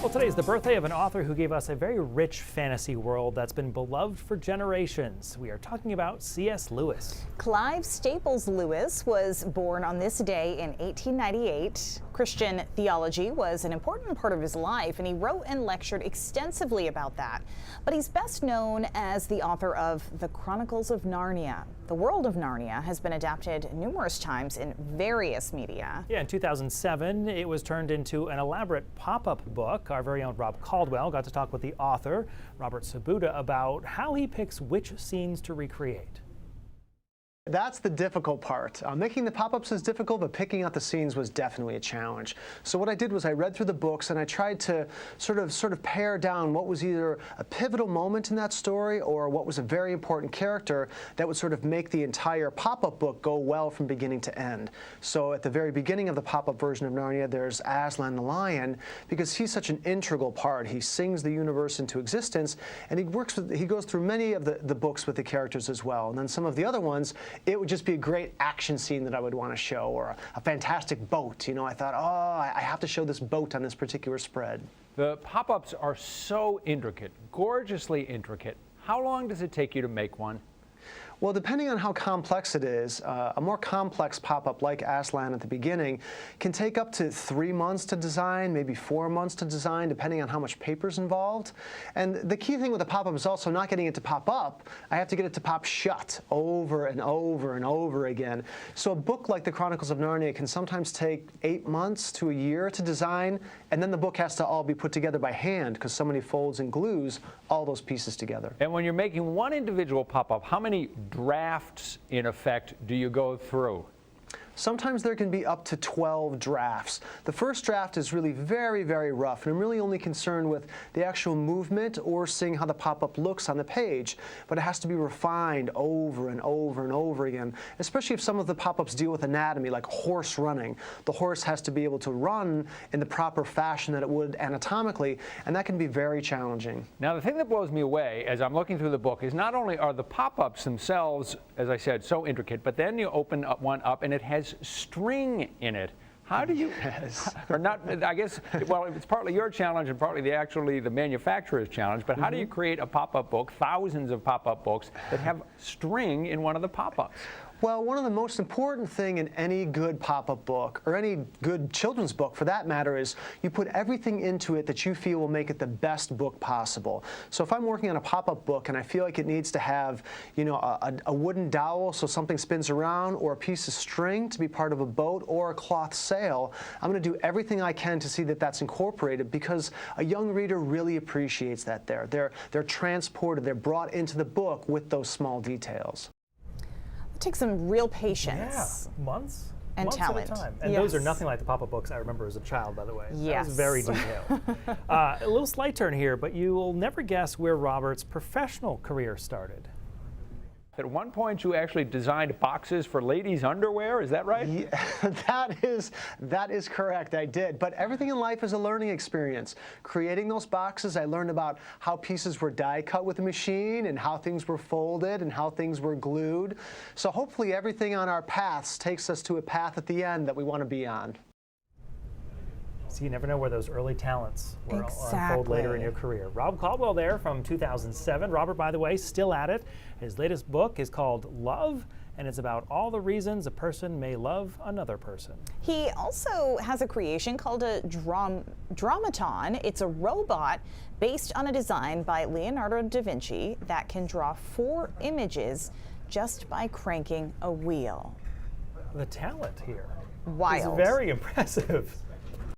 Well, today is the birthday of an author who gave us a very rich fantasy world that's been beloved for generations. We are talking about C.S. Lewis. Clive Staples Lewis was born on this day in 1898. Christian theology was an important part of his life, and he wrote and lectured extensively about that. But he's best known as the author of the Chronicles of Narnia. The world of Narnia has been adapted numerous times in various media. Yeah, in 2007, it was turned into an elaborate pop-up book. Our very own Rob Caldwell got to talk with the author, Robert Sabuda, about how he picks which scenes to recreate. That's the difficult part. Making the pop-ups is difficult, but picking out the scenes was definitely a challenge. So what I did was I read through the books and I tried to sort of pare down what was either a pivotal moment in that story or what was a very important character that would sort of make the entire pop-up book go well from beginning to end. So at the very beginning of the pop-up version of Narnia, there's Aslan the lion, because he's such an integral part. He sings the universe into existence, and he goes through many of the books with the characters as well. And then some of the other ones, it would just be a great action scene that I would want to show, or a fantastic boat. You know, I thought, I have to show this boat on this particular spread. The pop-ups are so intricate, gorgeously intricate. How long does it take you to make one? Well, depending on how complex it is, a more complex pop-up like Aslan at the beginning can take up to 3 months to design, maybe 4 months to design, depending on how much paper's involved. And the key thing with the pop-up is also not getting it to pop up. I have to get it to pop shut over and over and over again. So a book like the Chronicles of Narnia can sometimes take 8 months to a year to design, and then the book has to all be put together by hand because somebody folds and glues all those pieces together. And when you're making one individual pop-up, how many drafts, in effect, do you go through? Sometimes there can be up to 12 drafts. The first draft is really very, very rough, and I'm really only concerned with the actual movement or seeing how the pop-up looks on the page, but it has to be refined over and over and over again, especially if some of the pop-ups deal with anatomy, like horse running. The horse has to be able to run in the proper fashion that it would anatomically, and that can be very challenging. Now, the thing that blows me away as I'm looking through the book is not only are the pop-ups themselves, as I said, so intricate, but then you open one up and it has string in it. How do you, or not, I guess, well, it's partly your challenge and partly the manufacturer's challenge, but how do you create a pop-up book, thousands of pop-up books, that have string in one of the pop-ups? Well, one of the most important thing in any good pop-up book, or any good children's book for that matter, is you put everything into it that you feel will make it the best book possible. So if I'm working on a pop-up book and I feel like it needs to have, you know, a wooden dowel so something spins around, or a piece of string to be part of a boat, or a cloth sail, I'm going to do everything I can to see that that's incorporated, because a young reader really appreciates that there. They're transported, they're brought into the book with those small details. Takes some real patience. Yeah, months and talent at a time. And those are nothing like the pop-up books I remember as a child, by the way. Yes. That was very detailed. A little slight turn here, but you will never guess where Robert's professional career started. At one point, you actually designed boxes for ladies' underwear. Is that right? Yeah, that is correct. I did. But everything in life is a learning experience. Creating those boxes, I learned about how pieces were die cut with a machine, and how things were folded, and how things were glued. So hopefully everything on our paths takes us to a path at the end that we want to be on. So you never know where those early talents will Exactly. unfold later in your career. Rob Caldwell there from 2007. Robert, by the way, still at it. His latest book is called Love, and it's about all the reasons a person may love another person. He also has a creation called a Dramaton. It's a robot based on a design by Leonardo da Vinci that can draw 4 images just by cranking a wheel. The talent here Wild. is very impressive.